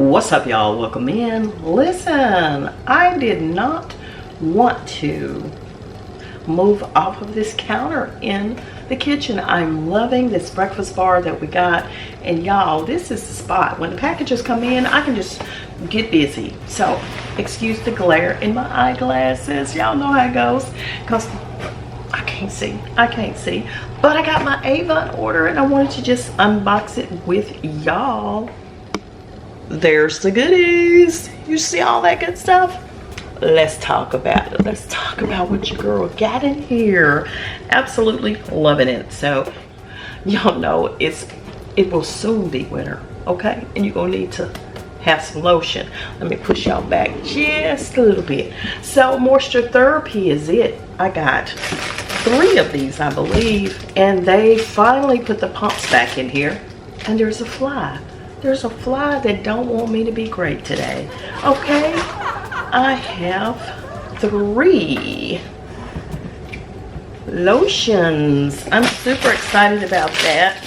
What's up, y'all? Welcome in. Listen, I did not want to move off of this counter in the kitchen. I'm loving this breakfast bar that we got, and y'all, this is the spot. When the packages come in, I can just get busy. So excuse the glare in my eyeglasses. Y'all know how it goes, because I can't see. But I got my Avon order and I wanted to just unbox it with y'all. There's the goodies. You see all that good stuff? Let's talk about it. Let's talk about what your girl got in here. Absolutely loving it. So y'all know it will soon be winter, okay? And you're gonna need to have some lotion. Let me push y'all back just a little bit. So moisture therapy is it. I got 3 of these, I believe, and they finally put the pumps back in here. And there's a fly. There's a fly that don't want me to be great today. Okay, I have 3 lotions. I'm super excited about that.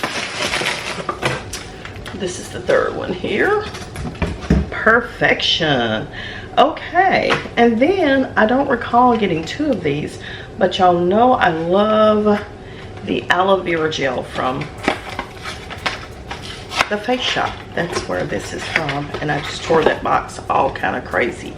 This is the 3rd one here. Perfection. Okay, and then I don't recall getting 2 of these, but y'all know I love the aloe vera gel from the Face Shop. That's where this is from, and I just tore that box all kind of crazy.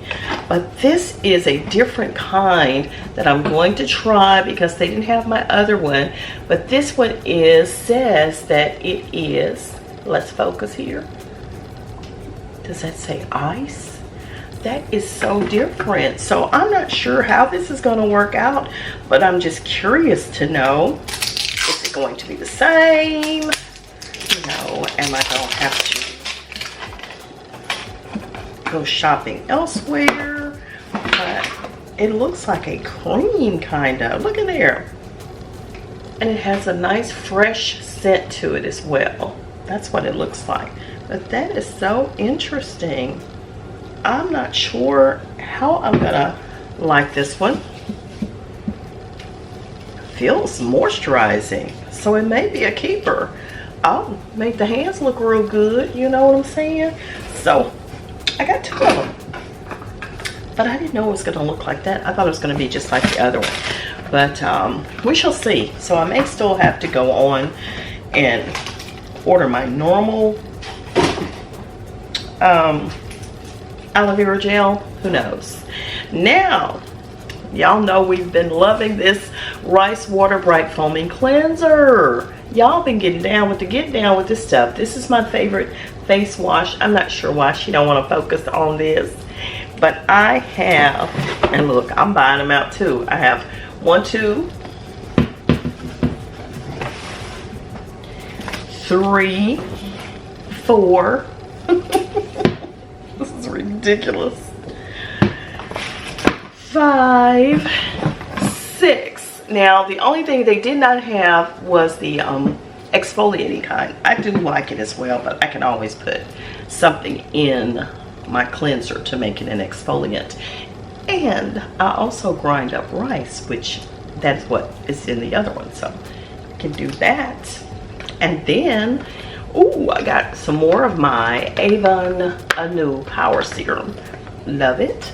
But this is a different kind that I'm going to try because they didn't have my other one. But this one says that it is, let's focus here. Does that say ice? That is so different. So I'm not sure how this is going to work out, but I'm just curious to know, is it going to be the same? You know, am I going to have to go shopping elsewhere? But it looks like a cream kind of. Look at there. And it has a nice fresh scent to it as well. That's what it looks like. But that is so interesting. I'm not sure how I'm gonna like this one. Feels moisturizing, so it may be a keeper. I'll make the hands look real good, you know what I'm saying? So I got 2 of them, but I didn't know it was gonna look like that. I thought it was gonna be just like the other one, but we shall see. So I may still have to go on and order my normal aloe vera gel. Who knows? Now, y'all know we've been loving this Rice Water Bright Foaming Cleanser. Y'all been getting down with this stuff. This is my favorite face wash. I'm not sure why she don't want to focus on this, but I have, and look, I'm buying them out too. I have 1, 2, 3, 4. This is ridiculous. 5, 6. Now, the only thing they did not have was the exfoliating kind. I do like it as well, but I can always put something in my cleanser to make it an exfoliant. And I also grind up rice, which that's what is in the other one, so I can do that. And then, ooh, I got some more of my Avon Anew Power Serum. Love it.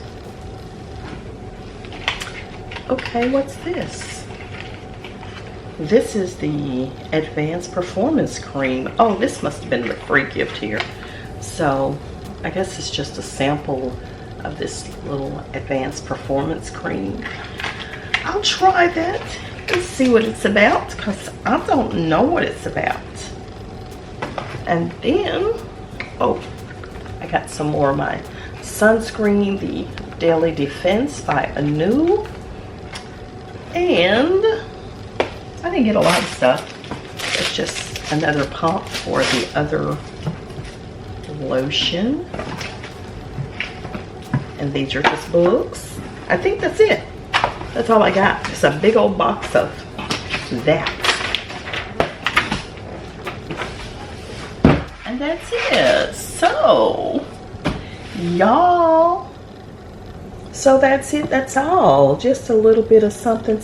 Okay, what's this? This is the Advanced Performance Cream. Oh, this must have been the free gift here. So I guess it's just a sample of this little Advanced Performance Cream. I'll try that and see what it's about, because I don't know what it's about. And then, oh, I got some more of my sunscreen, the Daily Defense by Anew. And I didn't get a lot of stuff. It's just another pump for the other lotion. And these are just books. I think that's it. That's all I got. It's a big old box of that. And that's it. So, y'all. So that's it. That's all. Just a little bit of something,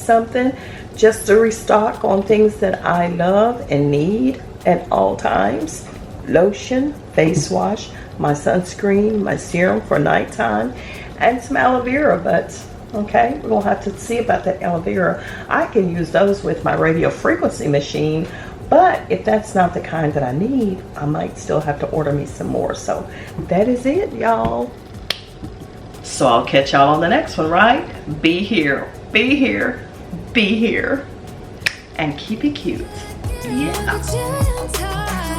just to restock on things that I love and need at all times. Lotion, face wash, my sunscreen, my serum for nighttime, and some aloe vera. But okay, we're gonna have to see about that aloe vera. I can use those with my radio frequency machine, but if that's not the kind that I need, I might still have to order me some more. So that is it, y'all. So I'll catch y'all on the next one, right? Be here, be here, be here, and keep it cute. Yeah.